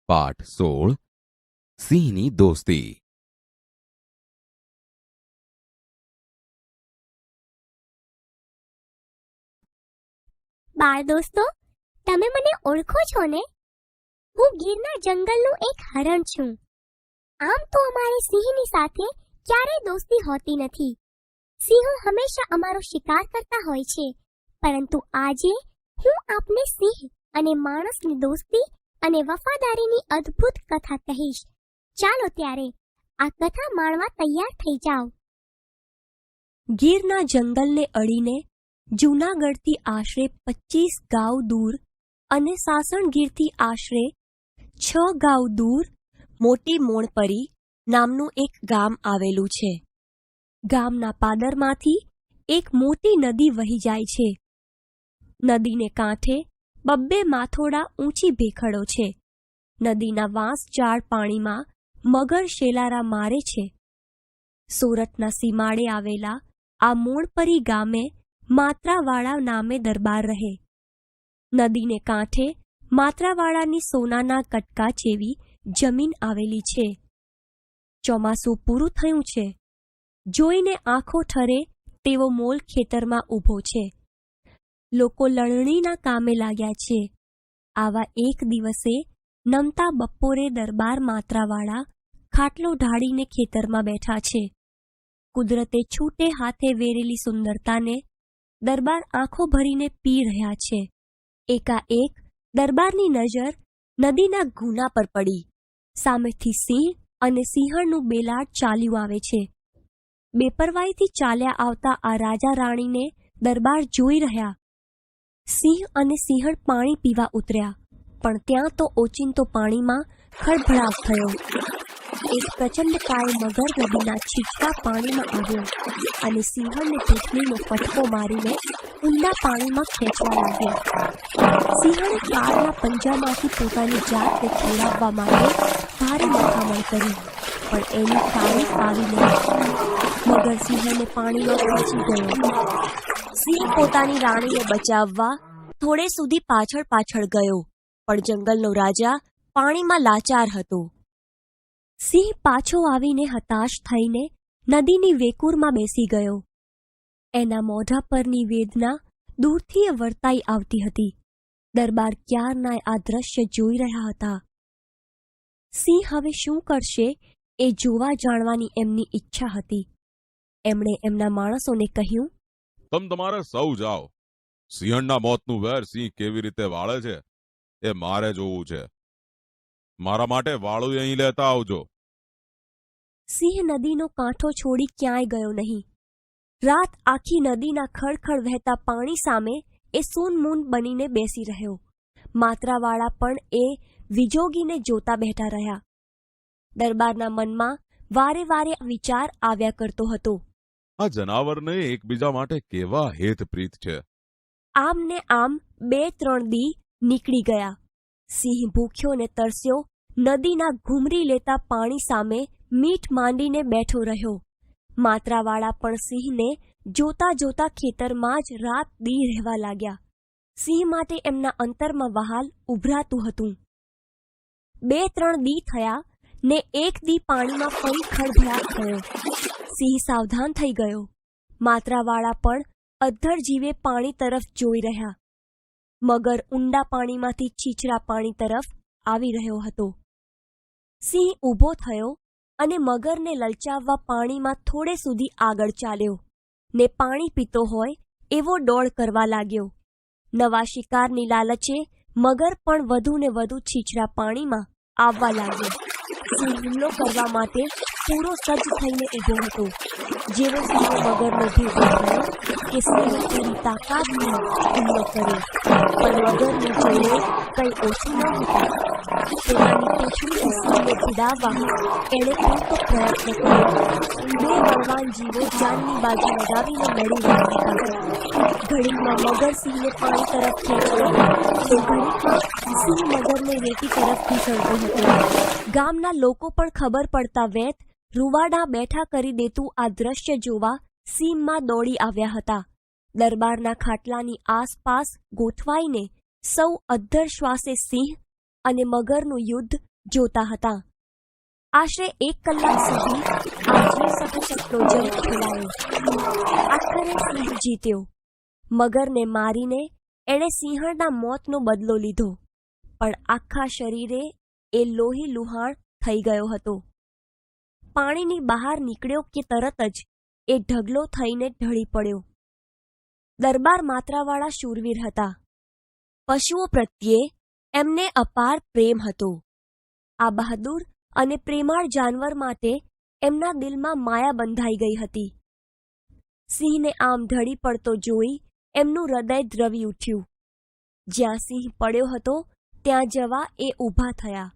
પાઠ 16 સિંહની દોસ્તી. બાળ દોસ્તો, તમે મને ઓળખો છો ને? હું ગીરના જંગલનું એક હરણ છું. આમ તો અમારી સિંહની સાથે ક્યારેય દોસ્તી હોતી નથી. સિંહો હંમેશા અમારો શિકાર કરતા હોય છે, પરંતુ આજે હું આપને સિંહ અને માણસની દોસ્તી અને વફાદારીની અદ્ભુત કથા કહીશ. ચાલો ત્યારે આ કથા માણવા તૈયાર થઈ જાઓ. ગીરના જંગલને અડીને જૂનાગઢથી આશરે 25 ગાંવ દૂર અને સાસણગીરથી આશરે 6 ગાંવ દૂર મોટી મોણપરી નામનું એક ગામ આવેલું છે. ગામના પાદરમાંથી એક મોટી નદી વહી જાય છે. નદીને કાંઠે 2 માથોડા ઊંચી ભેખડો છે. નદીના વાંસજાળ પાણીમાં મગર શેલારા મારે છે. સુરતના સીમાડે આવેલા આ મોણપરી ગામે માત્રાવાળા નામે દરબાર રહે. નદીને કાંઠે માત્રાવાળાની સોનાના કટકા જેવી જમીન આવેલી છે. ચોમાસું પૂરું થયું છે. જોઈને આંખો ઠરે તેવો મોલ ખેતરમાં ઊભો છે. લોકો લણણીના કામે લાગ્યા છે. આવા એક દિવસે નમતા બપોરે દરબાર માત્રાવાળા ખાટલો ઢાળીને ખેતરમાં બેઠા છે. કુદરતે છૂટે હાથે વેરેલી સુંદરતાને દરબાર આંખો ભરીને પી રહ્યા છે. એકાએક દરબારની નજર નદીના ઘૂના પર પડી. સામેથી સિંહ અને સિંહણનું બેલાડ ચાલ્યું આવે છે. બેપરવાઈથી ચાલ્યા આવતા આ રાજા રાણીને દરબાર જોઈ રહ્યા. સિંહ અને સિંહણ પાણી પીવા ઉતર્યા, પણ ત્યાં તો ઓચિંતો પાણીમાં ખળભળાટ થયો. એક પ્રચંડકાય મગર નદીના છીછરા પાણીમાં આવ્યો અને સિંહણને પીઠલીનો ફટકો મારીને ઊંડા પાણીમાં ખેંચવા લાગ્યો. સિંહણે કાળના પંજામાંથી પોતાની જાતને ખેડાવવા માટે ભારે મથામણ કરી, પણ એની કાળી આવી નહીં. મગર સિંહને પાણીમાં ખેંચી ગયો. સિંહ પોતાની રાણીને બચાવવા થોડે સુધી પાછળ પાછળ ગયો, પણ જંગલનો રાજા પાણીમાં લાચાર હતો. સિંહ પાછો આવીને હતાશ થઈને નદીની વેકૂરમાં બેસી ગયો. એના મોઢા પરની વેદના દૂરથી વર્તાઈ આવતી હતી. દરબાર ક્યારના આ દ્રશ્ય જોઈ રહ્યા હતા. સિંહ હવે શું કરશે એ જોવા જાણવાની એમની ઈચ્છા હતી. એમણે એમના માણસોને કહ્યું, તમ તમારે સૌ જાઓ. સિંહણના મોતનું વેર સિંહ કેવી રીતે વાળે છે એ મારે જોવું છે. મારા માટે વાળું અહીં લેતા આવજો. સિંહ નદીનો કાંઠો છોડી ક્યાંય ગયો નહીં. રાત આખી નદીના ખળખળ વહેતા પાણી સામે એ સૂનમૂન બનીને બેસી રહ્યો. માત્રાવાળા પણ એ વિજોગીને જોતા બેઠા રહ્યા. દરબારના મનમાં વારે વારે વિચાર આવ્યા કરતો હતો, આ જનાવરને એકબીજા માટે કેવા હેતપ્રીત છે. આમ ને આમ 2-3 દી નીકળી ગયા. સિંહ ભૂખ્યો ને તરસ્યો નદીના ઘૂમરી લેતા પાણી સામે મીઠ માંડીને બેઠો રહ્યો. માત્રાવાળા પણ સિંહને જોતા જોતા ખેતરમાં જ રાત દી રહેવા લાગ્યા. સિંહ માટે એમના અંતરમાં વહાલ ઉભરાતું હતું. 2-3 દી થયા ને એક દી પાણીમાં ફરી ખળભળાટ થયો. સિંહ સાવધાન થઈ ગયો. માત્રાવાળા પણ અદ્ધર જીવે પાણી તરફ જોઈ રહ્યા. મગર ઊંડા પાણીમાંથી છીછરા પાણી તરફ આવી રહ્યો હતો. સિંહ ઊભો થયો અને મગરને લલચાવવા પાણીમાં થોડે સુધી આગળ ચાલ્યો ને પાણી પીતો હોય એવો ડોળ કરવા લાગ્યો. નવા શિકારની લાલચે મગર પણ વધુ ને વધુ છીછરા પાણીમાં આવવા લાગ્યો. સિંહ હુમલો કરવા માટે પૂરો સજ્જ થઈને ઊભો હતો. જેવો સિંહે મગરનો ભેગો થયો કે સિંહે પૂરી તાકાતથી હુમલો કર્યો, પણ મગરને જોડે કંઈ ઓછું ન હતું. પોતાની પૂંછડીથી સિંહને ભીડાવવા એણે પૂરતો પ્રયત્ન કર્યો. 2 બળવાન જીવો જાનની બાજુ લગાવીને લડી રહ્યા હતા. ઘડીકમાં મગર સિંહને પાણી તરફ ખેંચતો તો ઘડીકમાં સિંહ મગરને રેતી તરફ ઘૂસણતો હતો. ગામના લોકો પણ ખબર પડતા વેત રૂવાડા બેઠા કરી દેતું આ દ્રશ્ય જોવા સીમમાં દોડી આવ્યા હતા. દરબારના ખાટલાની આસપાસ ગોઠવાઈને સૌ અદ્ધર શ્વાસે સિંહ અને મગરનું યુદ્ધ જોતા હતા. આશરે 1 કલાક સુધી આ જીવસકસકનો જંગ ખેલાયો. આખરે સિંહ જીત્યો. મગરને મારીને એણે સિંહણના મોતનો બદલો લીધો, પણ આખા શરીરે એ લોહી લુહાણ થઈ ગયો હતો. પાણીની બહાર નીકળ્યો કે તરત જ એ ઢગલો થઈને ઢળી પડ્યો. દરબાર માત્રાવાળા શૂરવીર હતા. પશુઓ પ્રત્યે એમને અપાર પ્રેમ હતો. આ બહાદુર અને પ્રેમાળ જાનવર માટે એમના દિલમાં માયા બંધાઈ ગઈ હતી. સિંહને આમ ઢળી પડતો જોઈ એમનું હૃદય દ્રવી ઉઠ્યું. જ્યાં સિંહ પડ્યો હતો ત્યાં જવા એ ઊભા થયા.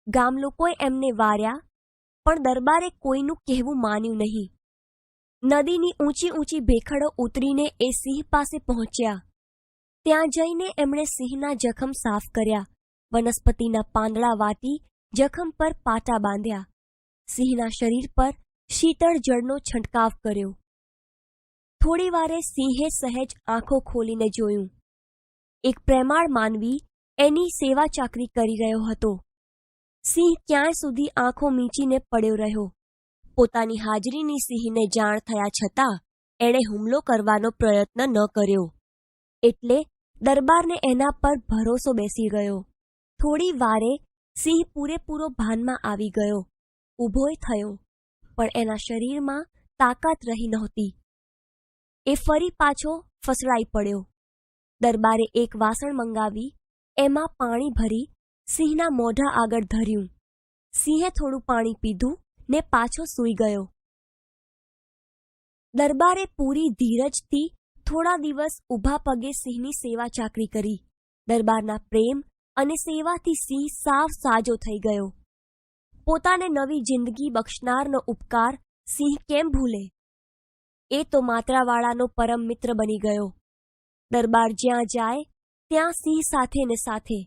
ગામ લોકોએ એમને વાર્યા, પણ દરબારે કોઈનું કહેવું માન્યું નહીં. નદીની ઊંચી ઊંચી ભેખડો ઉતરીને એ સિંહ પાસે પહોંચ્યા. ત્યાં જઈને એમણે સિંહના જખમ સાફ કર્યા. વનસ્પતિના પાંદડા વાટી જખમ પર પાટા બાંધ્યા. સિંહના શરીર પર શીતળ જળનો છંટકાવ કર્યો. થોડી વારે સિંહે સહેજ આંખો ખોલીને જોયું. એક પ્રેમાળ માનવી એની સેવા ચાકરી કરી રહ્યો હતો. સિંહ ક્યાંય સુધી આંખો મીચીને પડ્યો રહ્યો. પોતાની હાજરીની સિંહને જાણ થયા છતાં એણે હુમલો કરવાનો પ્રયત્ન ન કર્યો. એટલે દરબારને એના પર ભરોસો બેસી ગયો. થોડી વારે સિંહ પૂરેપૂરો ભાનમાં આવી ગયો. ઊભોય થયો, પણ એના શરીરમાં તાકાત રહી નહોતી. એ ફરી પાછો ફસડાઈ પડ્યો. દરબારે એક વાસણ મંગાવી એમાં પાણી ભરી સિંહના મોઢા આગળ ધર્યું. સિંહે થોડું પાણી પીધું ને પાછો સૂઈ ગયો. દરબારે પૂરી ધીરજથી થોડા દિવસ ઊભા પગે સિંહની સેવા ચાકરી કરી. દરબારના પ્રેમ અને સેવાથી સિંહ સાવ સાજો થઈ ગયો. પોતાને નવી જિંદગી બક્ષનારનો ઉપકાર સિંહ કેમ ભૂલે? એ તો માત્રાવાળાનો પરમ મિત્ર બની ગયો. દરબાર જ્યાં જાય ત્યાં સિંહ સાથે ને સાથે.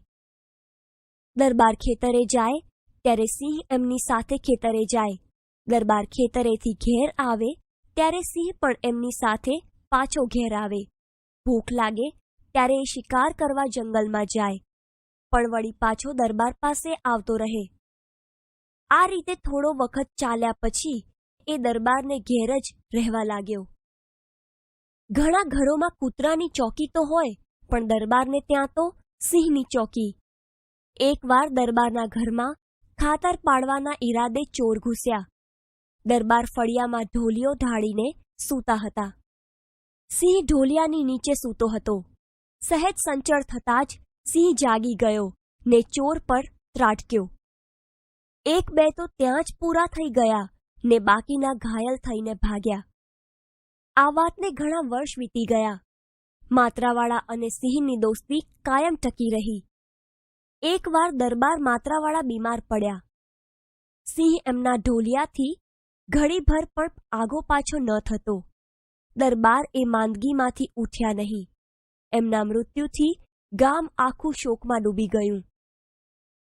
દરબાર ખેતરે જાય ત્યારે સિંહ એમની સાથે ખેતરે જાય. દરબાર ખેતરેથી ઘેર આવે ત્યારે સિંહ પણ એમની સાથે પાછો ઘેર આવે. ભૂખ લાગે ત્યારે એ શિકાર કરવા જંગલમાં જાય, પણ વળી પાછો દરબાર પાસે આવતો રહે. આ રીતે થોડો વખત ચાલ્યા પછી એ દરબારને ઘેર જ રહેવા લાગ્યો. ઘણા ઘરોમાં કૂતરાની ચોકી તો હોય, પણ દરબારને ત્યાં તો સિંહની ચોકી. એકવાર દરબારના ઘરમાં ખાતર પાડવાના ઈરાદે ચોર ઘૂસ્યા. દરબાર ફળિયામાં ઢોલિયો ઢાળીને સૂતા હતા. સિંહ ઢોલિયાની નીચે સૂતો હતો. સહેજ સંચળ થતાં જ સિંહ જાગી ગયો ને ચોર પર ત્રાટક્યો. એક બે તો ત્યાં જ પૂરા થઈ ગયા ને બાકીના ઘાયલ થઈને ભાગ્યા. આ વાતને ઘણા વર્ષ વીતી ગયા. માત્રાવાળા અને સિંહની દોસ્તી કાયમ ટકી રહી. એકવાર દરબાર માત્રાવાળા બીમાર પડ્યા. સિંહ એમના ઢોલિયાથી ઘડીભર પણ આગો પાછો ન થતો. દરબાર એ માંદગીમાંથી ઉઠ્યા નહીં. એમના મૃત્યુથી ગામ આખું શોકમાં ડૂબી ગયું.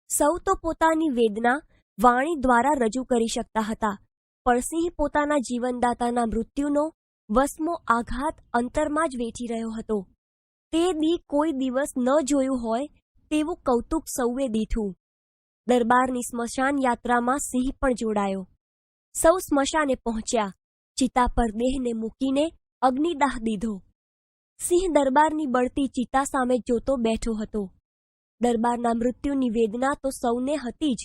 સૌ તો પોતાની વેદના વાણી દ્વારા રજૂ કરી શકતા હતા, પણ સિંહ પોતાના જીવનદાતાના મૃત્યુનો વસમો આઘાત અંતરમાં જ વેઠી રહ્યો હતો. તે દી કોઈ દિવસ ન જોયું હોય તેવું કૌતુક સૌએ દીઠું. દરબારની સ્મશાન યાત્રામાં સિંહ પણ જોડાયો. સૌ સ્મશાને પહોંચ્યા. ચિતા પર દેહને મૂકીને અગ્નિદાહ દીધો. સિંહ દરબારની બળતી ચિતા સામે જોતો બેઠો હતો. દરબારના મૃત્યુની વેદના તો સૌને હતી જ,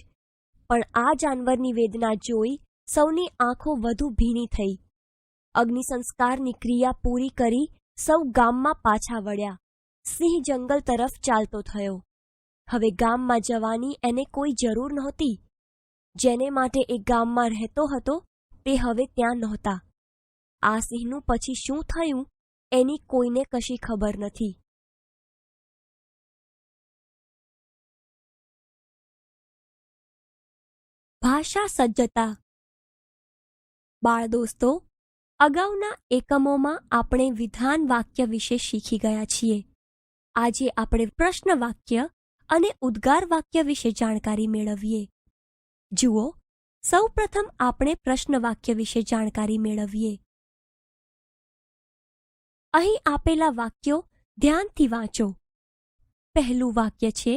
પણ આ જાનવરની વેદના જોઈ સૌની આંખો વધુ ભીની થઈ. અગ્નિ સંસ્કારની ક્રિયા પૂરી કરી સૌ ગામમાં પાછા વળ્યા. સિંહ જંગલ તરફ ચાલતો થયો. હવે ગામમાં જવાની એને કોઈ જરૂર નહોતી. જેને માટે એ ગામમાં રહેતો હતો તે હવે ત્યાં નહોતા. આ સિંહનું પછી શું થયું એની કોઈને કશી ખબર નથી. ભાષા સજ્જતા. બાળ દોસ્તો, અગાઉના એકમોમાં આપણે વિધાન વાક્ય વિશે શીખી ગયા છીએ. આજે આપણે પ્રશ્ન વાક્ય અને ઉદ્ગાર વાક્ય વિશે જાણકારી મેળવીએ. જુઓ, સૌપ્રથમ આપણે પ્રશ્ન વાક્ય વિશે જાણકારી મેળવીએ. અહીં આપેલા વાક્યો ધ્યાનથી વાંચો. પહેલું વાક્ય છે,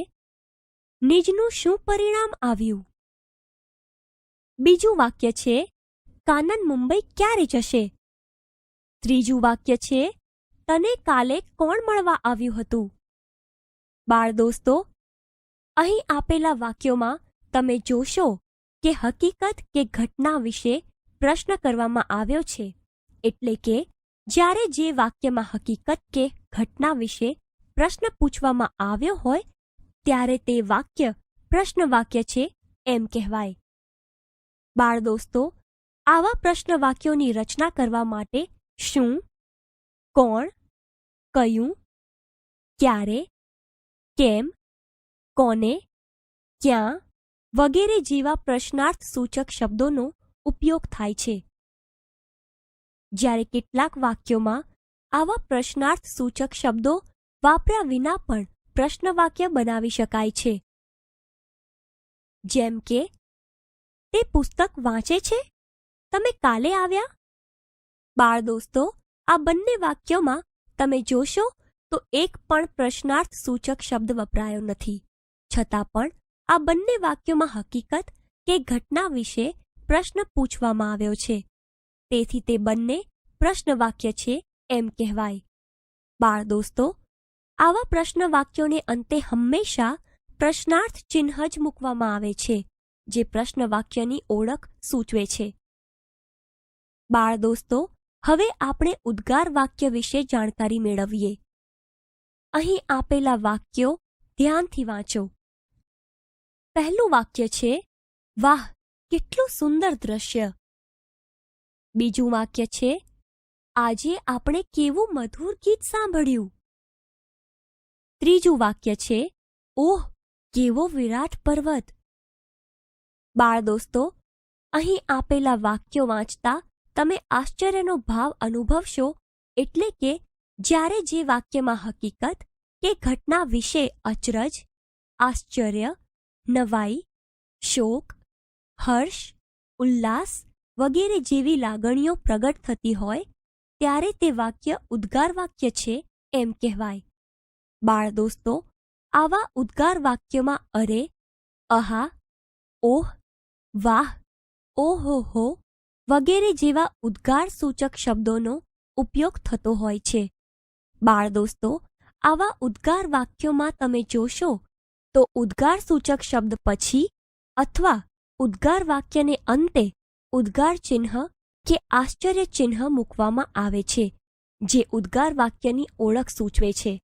નિજનું શું પરિણામ આવ્યું? બીજું વાક્ય છે કાનન મુંબઈ ક્યારે જશે? ત્રીજું વાક્ય છે તને કાલે કોણ મળવા આવ્યું હતું? બાળ દોસ્તો, અહીં આપેલા વાક્યોમાં તમે જોશો કે હકીકત કે ઘટના વિશે પ્રશ્ન કરવામાં આવ્યો છે. એટલે કે જ્યારે જે વાક્યમાં હકીકત કે ઘટના વિશે પ્રશ્ન પૂછવામાં આવ્યો હોય ત્યારે તે વાક્ય પ્રશ્ન વાક્ય છે એમ કહેવાય. બાળ દોસ્તો, આવા પ્રશ્ન વાક્યોની રચના કરવા માટે શું, કોણ, કયું, ક્યારે, કેમ, કોને, ક્યાં વગેરે જેવા પ્રશ્નાર્થ સૂચક શબ્દોનો ઉપયોગ થાય છે. જ્યારે કેટલાક વાક્યોમાં આવા પ્રશ્નાર્થ સૂચક શબ્દો વાપર્યા વિના પણ પ્રશ્ન વાક્ય બનાવી શકાય છે. જેમ કે તે પુસ્તક વાંચે છે? તમે કાલે આવ્યા? બાળ દોસ્તો, આ બંને વાક્યોમાં તમે જોશો તો એક પણ પ્રશ્નાર્થ સૂચક શબ્દ વપરાયો નથી. છતાં પણ આ બંને વાક્યોમાં હકીકત કે ઘટના વિશે પ્રશ્ન પૂછવામાં આવ્યો છે. તેથી તે બંને પ્રશ્ન વાક્ય છે એમ કહેવાય. બાળ દોસ્તો, આવા પ્રશ્ન વાક્યોને અંતે હંમેશા પ્રશ્નાર્થ ચિહ્ન જ મૂકવામાં આવે છે, જે પ્રશ્ન વાક્યની ઓળખ સૂચવે છે. બાળ દોસ્તો, હવે આપણે ઉદ્ગાર વાક્ય વિશે જાણકારી મેળવીએ. અહીં આપેલા વાક્યો ધ્યાનથી વાંચો. પહેલું વાક્ય છે વાહ, કેટલું સુંદર દ્રશ્ય. બીજું વાક્ય છે આજે આપણે કેવું મધુર ગીત સાંભળ્યું. ત્રીજું વાક્ય છે ઓહ, કેવો વિરાટ પર્વત. બાળ દોસ્તો, અહીં આપેલા વાક્યો વાંચતા તમે આશ્ચર્યનો ભાવ અનુભવશો. એટલે કે જ્યારે જે વાક્યમાં હકીકત કે ઘટના વિશે અચરજ, આશ્ચર્ય, નવાઈ, શોક, હર્ષ, ઉલ્લાસ વગેરે જેવી લાગણીઓ પ્રગટ થતી હોય ત્યારે તે વાક્ય ઉદ્ગાર વાક્ય છે એમ કહેવાય. બાળ દોસ્તો, આવા ઉદ્ગાર વાક્યોમાં અરે, અહા, ઓહ, વાહ, ઓહોહો વગેરે જેવા ઉદ્ગાર સૂચક શબ્દોનો ઉપયોગ થતો હોય છે. બાળ દોસ્તો, આવા ઉદ્ગાર વાક્યોમાં તમે જોશો તો ઉદ્ગાર સૂચક શબ્દ પછી અથવા ઉદ્ગાર વાક્યને અંતે ઉદ્ગાર ચિહ્ન કે આશ્ચર્ય ચિહ્ન મૂકવામાં આવે છે, જે ઉદ્ગાર વાક્યની ઓળખ સૂચવે છે.